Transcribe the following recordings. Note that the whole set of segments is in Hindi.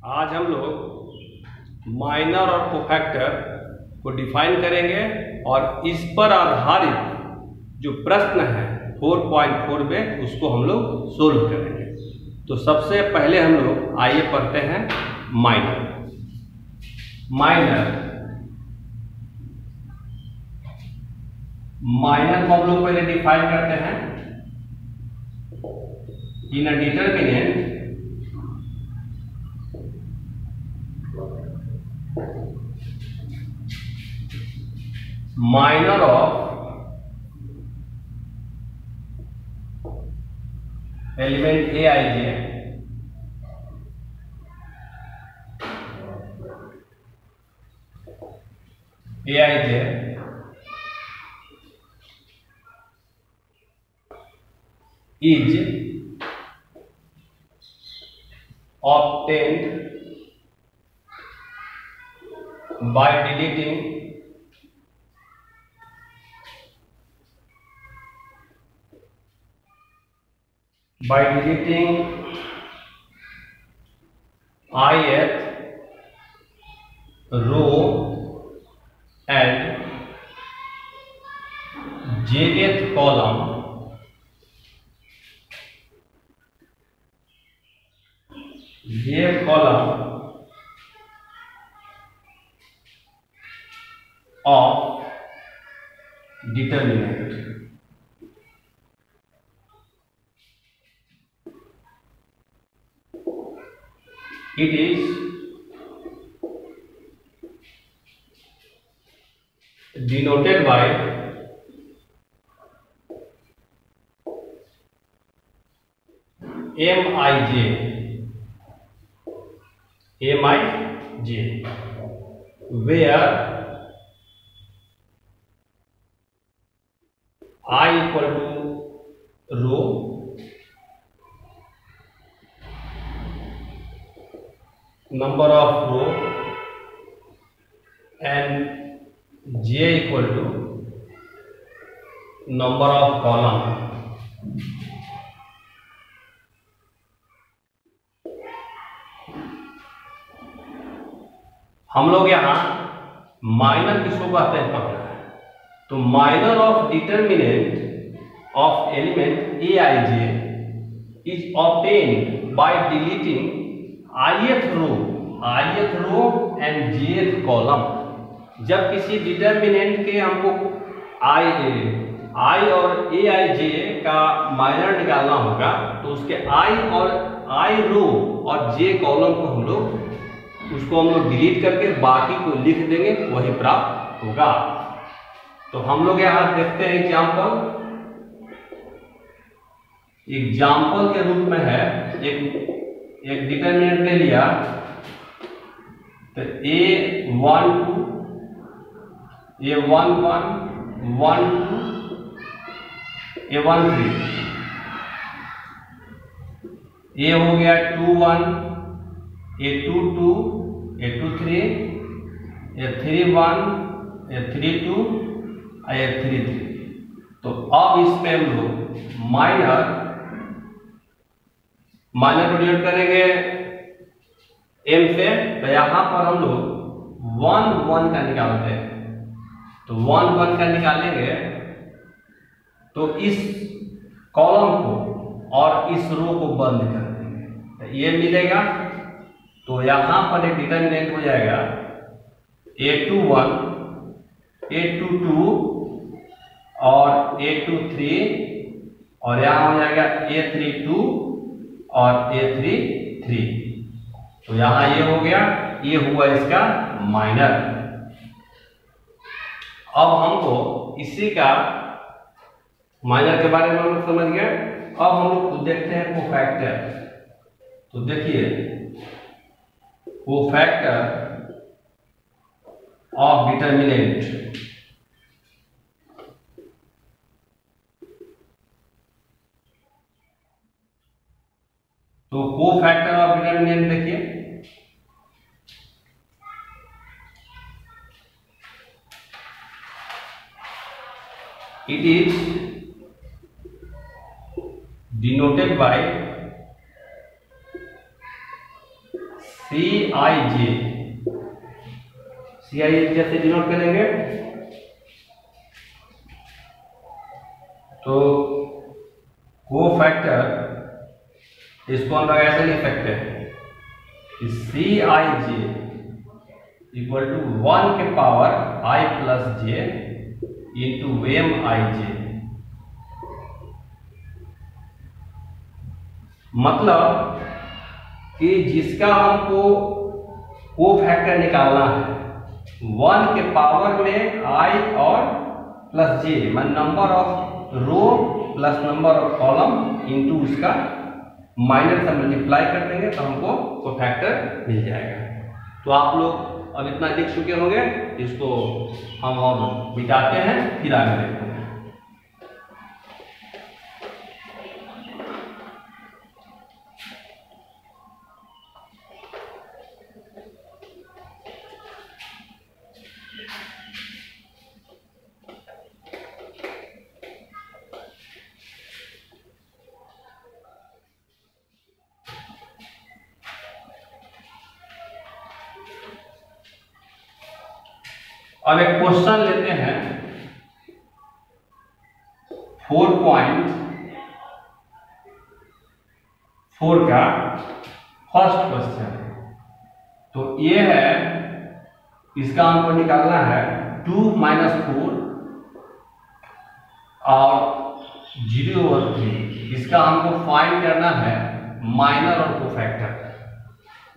आज हम लोग माइनर और कोफैक्टर को डिफाइन करेंगे और इस पर आधारित जो प्रश्न है 4.4 में उसको हम लोग सोल्व करेंगे। तो सबसे पहले हम लोग आइए पढ़ते हैं माइनर। माइनर को हम लोग पहले डिफाइन करते हैं इन अ determinant minor of element Aij is obtained by deleting ith row and jth column of determinant। It is denoted by Mij, where I equal to row, number of row, and j equal to number of column। हम लोग यहाँ माइनर किसको कहते हैं पढ़ना है। तो minor of determinant of element Aij is obtained by deleting ith row and jth column. जब किसी डिटरमिनेंट के हमको I और Aij का माइनर निकालना होगा तो उसके I रो और j कॉलम को हम लोग डिलीट करके बाकी को लिख देंगे, वही प्राप्त होगा। तो हम लोग यहाँ देखते हैं एग्जाम्पल के रूप में है एक डिटरमिनेंट ले लिया तो A12 A11 12 A13 A हो गया 21 A22 A23 A31 A32 A33। तो अब इसमें हम लोग माइनर को डिनोट करेंगे m से। तो यहाँ पर हम लोग 1 का निकालते हैं। तो 1 का निकालेंगे तो इस कॉलम को और इस रो को बंद कर देंगे तो ये मिलेगा। तो यहाँ पर एक डिटरमिनेंट हो जाएगा A21 A22 और A23 और यहाँ हो जाएगा A32 और A33। तो यहाँ ये हो गया, ये हुआ इसका माइनर। अब हमको इसी का माइनर के बारे में हम लोग समझ गए। अब हम लोग देखते हैं कोफैक्टर। तो देखिए कोफैक्टर ऑफ डिटरमिनेंट। तो कोफैक्टर ऑफ डिटरमिनेंट देखिए it is denoted by CIJ से डिनोट करेंगे। तो कोफैक्टर इसको हम लोग ऐसे लिख सकते हैं कि CIJ इक्वल टू 1 के power I plus J into MIJ। मतलब कि जिसका हमको कोफैक्टर निकालना है 1 के पावर में I और प्लस J, मान number of row plus number of column into उसका माइनस से मल्टीप्लाई कर देंगे तो हमको कोफैक्टर मिल जाएगा। तो आप लोग अब इतना लिख चुके होंगे, इसको हम अब मिटाते हैं, फिर आगे देखते हैं। अब एक क्वेश्चन लेते हैं 4.4 का फर्स्ट क्वेश्चन। तो ये है, इसका हमको निकालना है 2 माइनस 4 और 0/3। इसका हमको फाइंड करना है माइनर और कोफैक्टर।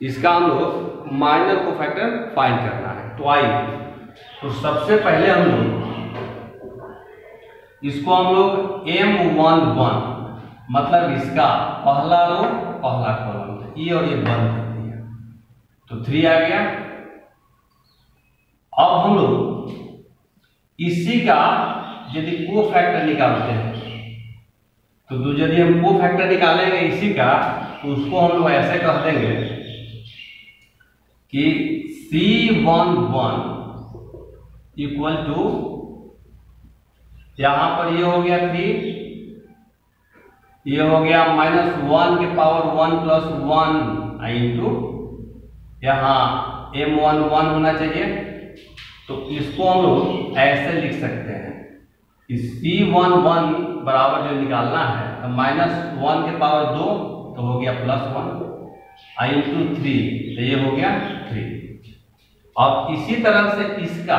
इसका हम लोग माइनर कोफैक्टर फाइंड करना है। तो आइए, तो सबसे पहले हम लोग इसको हम लोग M11 मतलब इसका पहला रो पहला कॉलम, ये और ये बंद कर दिया तो 3 आ गया। अब हम लोग इसी का यदि कोफैक्टर निकालते हैं तो यदि हम कोफैक्टर निकालेंगे इसी का, तो उसको हम लोग ऐसे कह देंगे कि C11 इक्वल टू, यहां पर ये हो गया 3, ये हो गया -1 के पावर 1 प्लस 1 इंटू यहां M11 होना चाहिए। तो इसको हम लोग ऐसे लिख सकते हैं कि C11 बराबर जो निकालना है तो -1 के पावर 2 तो हो गया +1 इंटू 3 तो ये हो गया 3। अब इसी तरह से इसका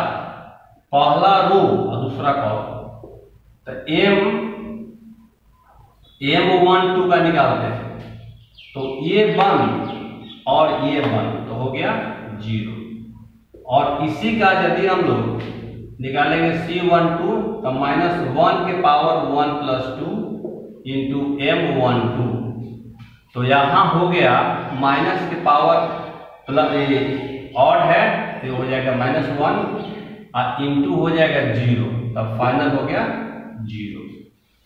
पहला रो और दूसरा कॉलम, तो M12 का निकालते हैं तो ये 1 और ये 1 तो हो गया 0। और इसी का यदि हम लोग निकालेंगे C12 तो -1 के पावर 1 प्लस 2 इंटू M12 तो यहाँ हो गया माइनस के पावर प्लस ऑड है तो हो जाएगा -1 और इंटू हो जाएगा 0, तब फाइनल हो गया 0।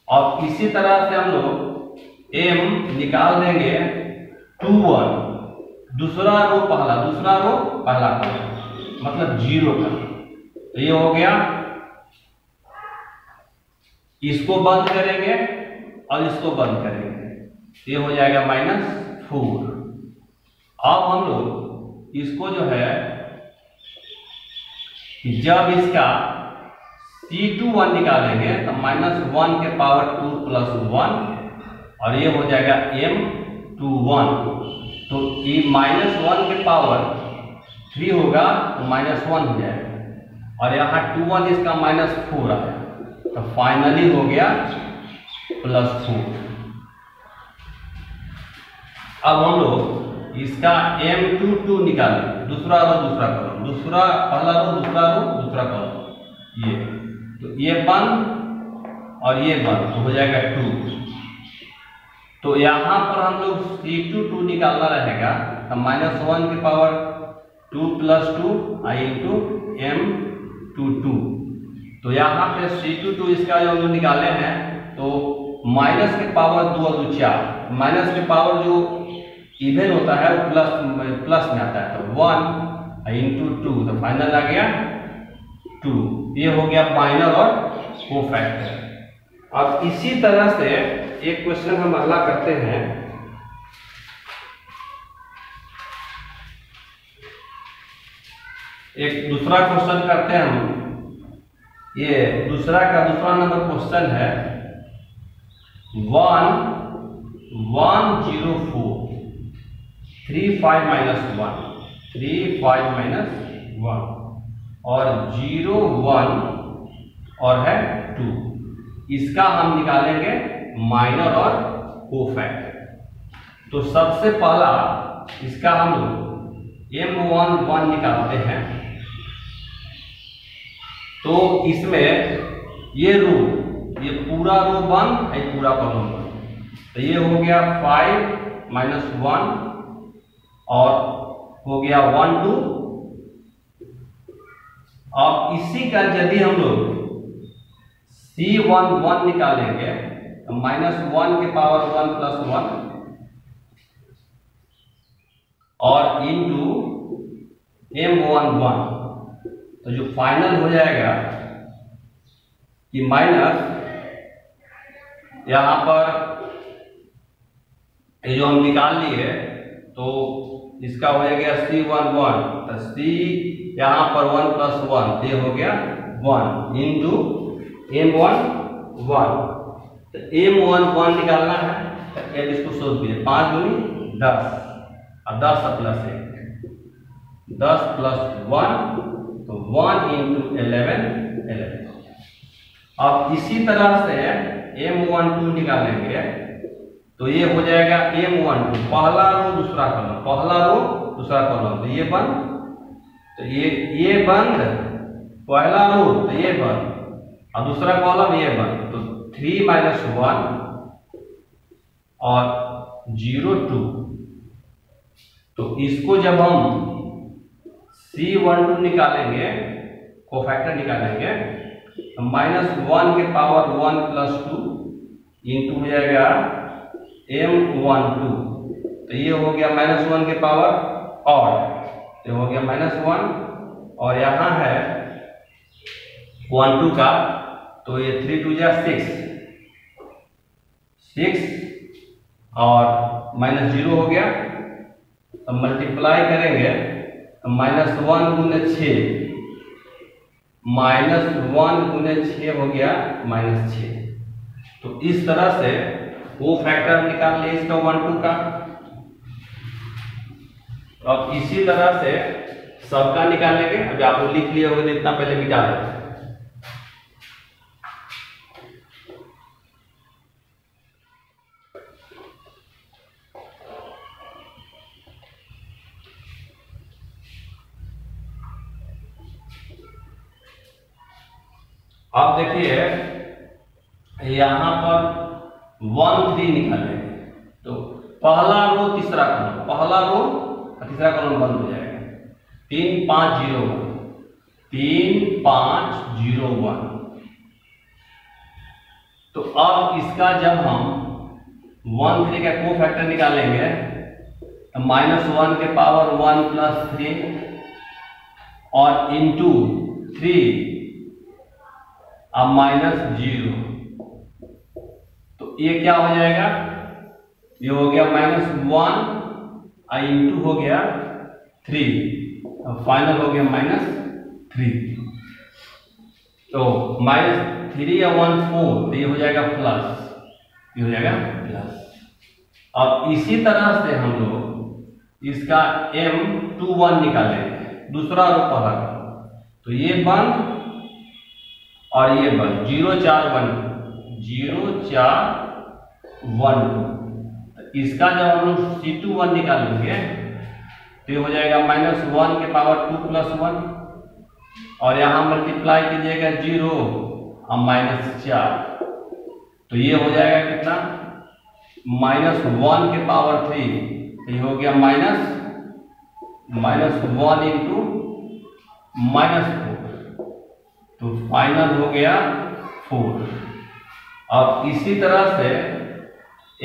और इसी तरह से हम लोग M निकाल देंगे 21, दूसरा रो पहला कॉलम मतलब 0 का, तो ये हो गया। इसको बंद करेंगे और इसको बंद करेंगे, ये हो जाएगा -4। अब हम लोग इसको जो है जब इसका C21 निकालेंगे तो -1 के पावर 2 प्लस 1 और ये हो जाएगा M21। तो ये -1 के पावर 3 होगा तो -1 हो जाएगा और यहाँ 21 इसका -4 आया तो फाइनली हो गया +4। अब हम लोग इसका M22 निकालें, दूसरा रो दूसरा कॉलम, पहला रो दूसरा कॉलम, ये तो ये 1 और ये 1 तो हो जाएगा 2। तो यहाँ पर हम लोग C22 निकालना रहेगा तो -1 के पावर 2 प्लस 2 इंटू M22। तो यहाँ पे C22 इसका जो हम लोग निकाले हैं तो माइनस के पावर 2 और 2 4, माइनस के पावर जो इवन होता है प्लस में आता है तो 1 इंटू 2 तो फाइनल आ गया 2। ये हो गया माइनर और कोफैक्टर। अब इसी तरह से एक क्वेश्चन हम अगला करते हैं एक दूसरा क्वेश्चन करते हैं हम। ये दूसरा नंबर क्वेश्चन है 1104 35 माइनस 1 और 0 1 और है 2। इसका हम निकालेंगे माइनर और कोफैक्टर। तो सबसे पहला इसका हम M11 निकालते हैं। तो इसमें ये पूरा रो 1 है, पूरा कॉलम 1। तो ये हो गया 5 माइनस 1 और हो गया 1 2। अब इसी का यदि हम लोग C11 निकालेंगे तो -1 के पावर 1 प्लस 1 और इंटू M11। तो जो फाइनल हो जाएगा कि माइनस यहां पर ये जो हम निकाल लिए तो इसका हो गया C11। तो C यहां पर 1 प्लस 1 ये हो गया 1 इंटू M11। तो M11 निकालना है तो इसको सोच दिए 5 दूनी 10 और 10 प्लस 1 10 प्लस 1 तो 1 इंटू 11। अब इसी तरह से M12 निकालेंगे तो ये हो जाएगा M12 पहला रो दूसरा कॉलम, पहला रो दूसरा कॉलम। तो ये बंद, तो ये बंद, पहला रो तो ये बंद और दूसरा कॉलम ये बंद। तो 3 माइनस 1 और 0 2। तो इसको जब हम C12 निकालेंगे, कोफैक्टर निकालेंगे, तो -1 के पावर 1 प्लस 2 इंटू हो जाएगा M12। तो ये हो गया -1 के पावर और ये हो गया -1 और यहाँ है 1 2 का। तो ये 3 2 जा 6 और -0 हो गया। तो मल्टीप्लाई करेंगे तो -1 गुने 6 -1 गुने 6 हो गया -6। तो इस तरह से वो फैक्टर निकाल लिए इसका 1 2 का। अब इसी तरह से सबका निकालेंगे। अभी आप लोग लिख लिए होंगे तो इतना पहले मिटा दें। अब देखिए यहां पर 1 3 निकालेंगे तो पहला रो तीसरा कॉलम, पहला रो तीसरा कॉलम बंद हो जाएगा। 3 5 0 1 3 5 0 1। तो अब इसका जब हम 1 3 का कोफैक्टर निकालेंगे तो -1 के पावर 1 प्लस 3 और इंटू 3 अब -0। तो ये क्या हो जाएगा, ये हो गया -1 इंटू हो गया 3 और फाइनल हो गया -3। तो -3 या 1 4 तो ये हो जाएगा प्लस, ये हो जाएगा प्लस। अब इसी तरह से हम लोग इसका M21 निकालेंगे, दूसरा रो पहला। तो ये बंद और ये बंद 0 4 1 0 4 1 2। इसका जब हम लोग C21 निकालेंगे तो ये हो जाएगा -1 के पावर 2 प्लस 1 और यहाँ मल्टीप्लाई कीजिएगा 0 और -4। तो ये हो जाएगा कितना, -1 के पावर 3। तो ये हो गया -1 इंटू -4। तो फाइनल हो गया 4। अब इसी तरह से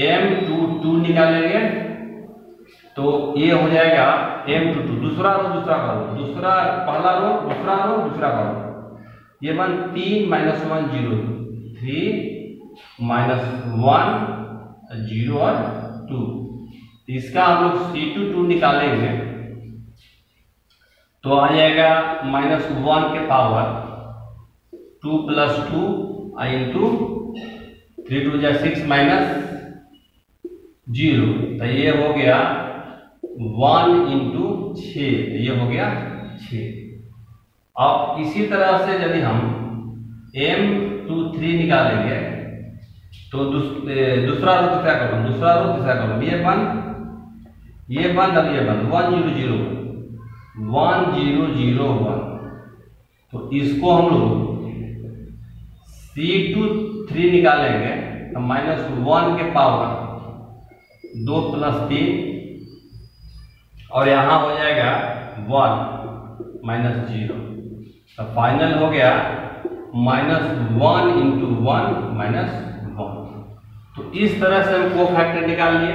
M22 निकालेंगे तो ये हो जाएगा M22 दूसरा रो दूसरा कॉलम, दूसरा पहला रो दूसरा रो दूसरा कॉलम। ये बन 3 -1 0 3 -1 0 और 2। इसका हम लोग C22 निकालेंगे तो आ जाएगा -1 के पावर 2 + 2 इंटू 3 2 6 -0, तो ये हो गया 1 × 6, तो ये हो गया 6। अब इसी तरह से यदि हम M23 निकालेंगे तो दूसरा रो तीसरा कॉलम, दूसरा रो तीसरा कॉलम, ये बंद अब ये बंद, 1 0 0 1 0 0 1। तो इसको हम लोग C23 निकालेंगे तो -1 के पावर 2 + 3, और यहाँ हो जाएगा 1 -0, तो फाइनल हो गया -1 × 1 -1। तो इस तरह से हम कोफैक्टर निकाल लिए।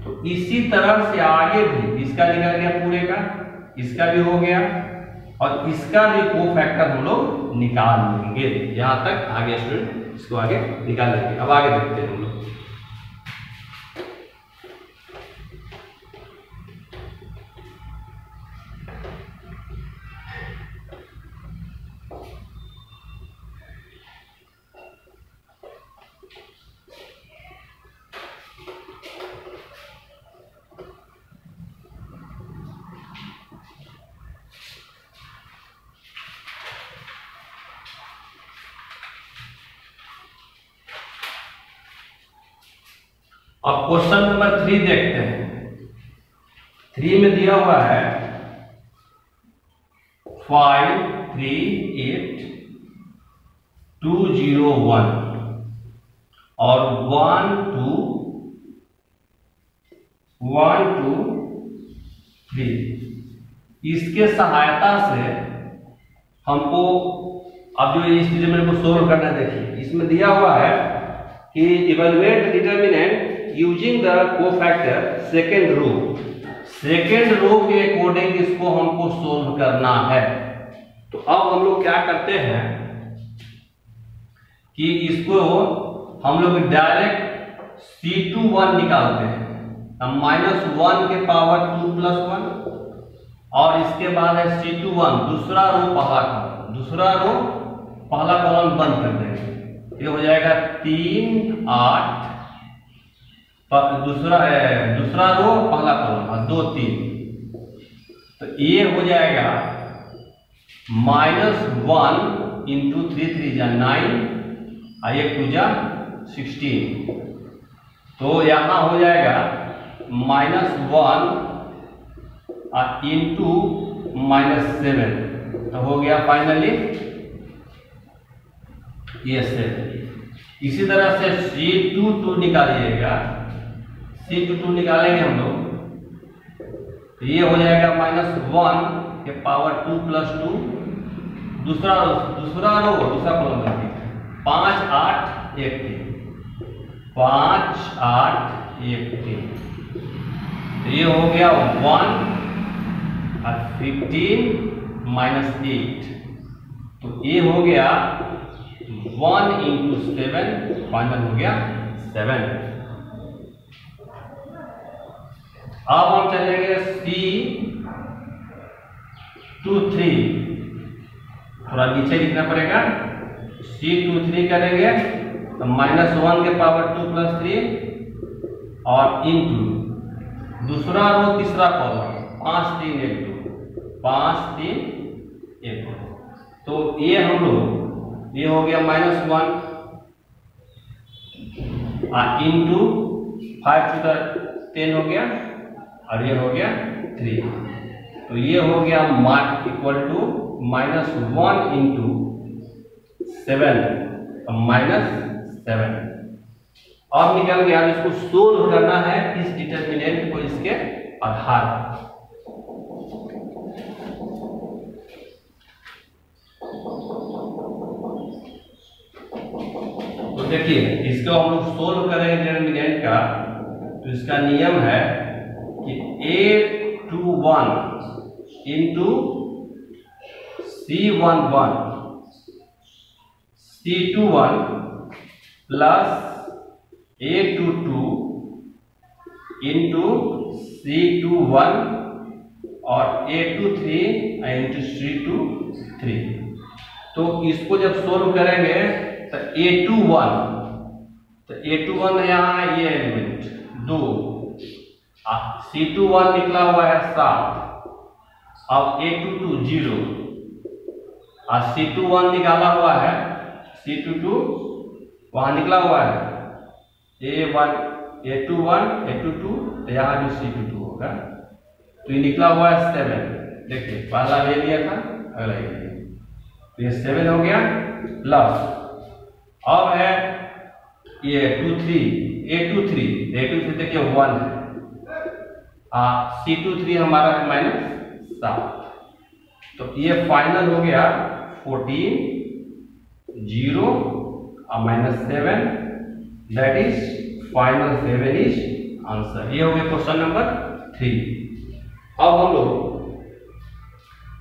तो इसी तरह से आगे भी इसका निकल गया पूरे का, इसका भी हो गया, और इसका भी कोफैक्टर हम लोग निकाल लेंगे। यहाँ तक आगे स्टूडेंट इसको आगे निकाल लेंगे। अब आगे देखते हैं हम लोग। अब क्वेश्चन नंबर 3 देखते हैं। 3 में दिया हुआ है 5 3 8 2 0 1 और 1 2 3। इसके सहायता से हमको अब जो इस डिटरमिनेंट को सोल्व करना है, देखिए इसमें दिया हुआ है कि evaluate determinant using the cofactor second row. Second row के अकॉर्डिंग इसको हमको सोल्व करना है। तो अब हम लोग क्या करते हैं कि इसको हम लोग डायरेक्ट C21 निकालते हैं। अब -1 के पावर 2 + 1, और इसके बाद है C21, दूसरा रो पहला कॉलम बंद कर देंगे। ये हो जाएगा 3 8, दूसरा रो पहला कॉलम और 2 3, तो ये हो जाएगा -1 × 3 3 = 9 और 1 2 = 16। तो यहाँ हो जाएगा -1 × -7, तो हो गया फाइनली ये 7। इसी तरह से C22 निकालिएगा। C22 निकालेंगे हम लोग तो ये हो जाएगा -1 के पावर 2 + 2, दूसरा कॉलम रखिए 5 8 1 3, 5 8 1 3, तो ये हो गया 1 और 15 -8, तो ये हो गया 1 × 7, फाइनल हो गया 7। अब हम चलेंगे C23, थोड़ा नीचे लिखना पड़ेगा। C23 करेंगे तो -1 के पावर 2 + 3 और इंटू दूसरा रो तीसरा कॉलम 5 3 1 2, 5 3 1 2, तो ये हम लोग ये हो गया -1 इंटू 5 × 10 हो गया, और ये हो गया 3, तो ये हो गया मार्क इक्वल टू -1 × 7 -7। अब निकल गया। इसको सोल्व करना है इस डिटरमिनेंट को इसके आधार पर। तो देखिए इसको हम लोग सोल्व करेंगे डिटरमिनेंट का, तो इसका नियम है कि 821 × C11 C21 प्लस 822 × C21 और A23 इंटू C23। तो इसको जब सोल्व करेंगे तो A21 यहाँ ये एलिमेंट 2, C21 निकला हुआ है 7, अब A22 0 और C21 निकाला हुआ है, C22 वहां निकला हुआ है A21 तो यहाँ भी C22 होगा, तो ये निकला हुआ है 7। देखिए पहला ले लिया था, अगला ये लिया, तो ये 7 हो गया प्लस अब है ये A23 देखिए 1 है, C23 हमारा है -7, तो ये फाइनल हो गया 14 0 और -7, that is final 7 is answer. ये हो गया क्वेश्चन नंबर 3। अब हम लोग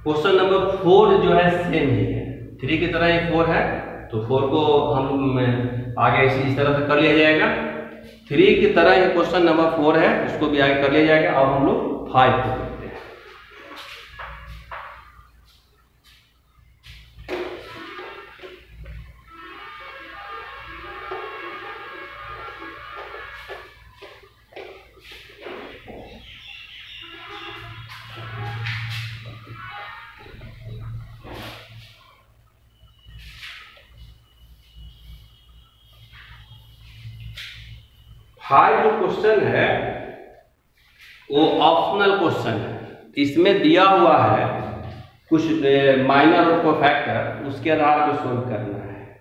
क्वेश्चन नंबर 4 जो है सेम ही है, 3 की तरह ही 4 है, तो 4 को हम आगे इस तरह से कर लिया जाएगा। 3 की तरह ये क्वेश्चन नंबर 4 है, उसको भी आगे कर लिया जाएगा। अब हम लोग 5 को करते हैं। जो क्वेश्चन है वो ऑप्शनल क्वेश्चन है, इसमें दिया हुआ है कुछ माइनर और कोफैक्टर, उसके आधार पर सोल्व करना है।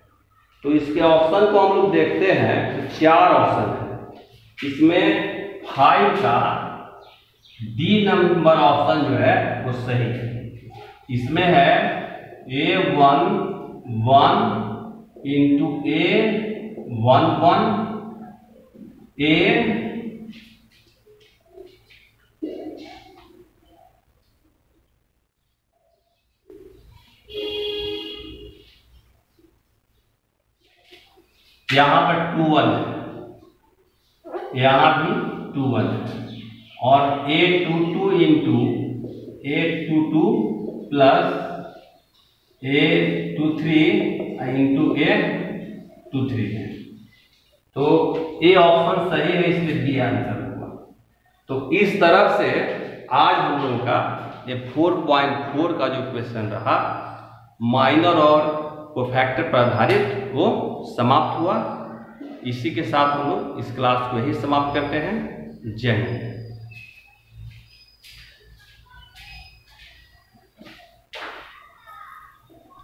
तो इसके ऑप्शन को हम लोग देखते हैं, तो 4 ऑप्शन है इसमें। 5 का डी नंबर ऑप्शन जो है वो सही है। इसमें है A1 1 इंटू A11 A यहाँ पर 2 1 है, यहाँ भी 2 1 है, और A22 into A22 plus A23 into A23 है। तो ये ऑप्शन सही है, इसलिए डी आंसर हुआ। तो इस तरह से आज हम लोगों का ये 4.4 का जो क्वेश्चन रहा माइनर और कोफैक्टर पर आधारित, वो समाप्त हुआ। इसी के साथ हम लोग इस क्लास को ही समाप्त करते हैं। जय हिंद।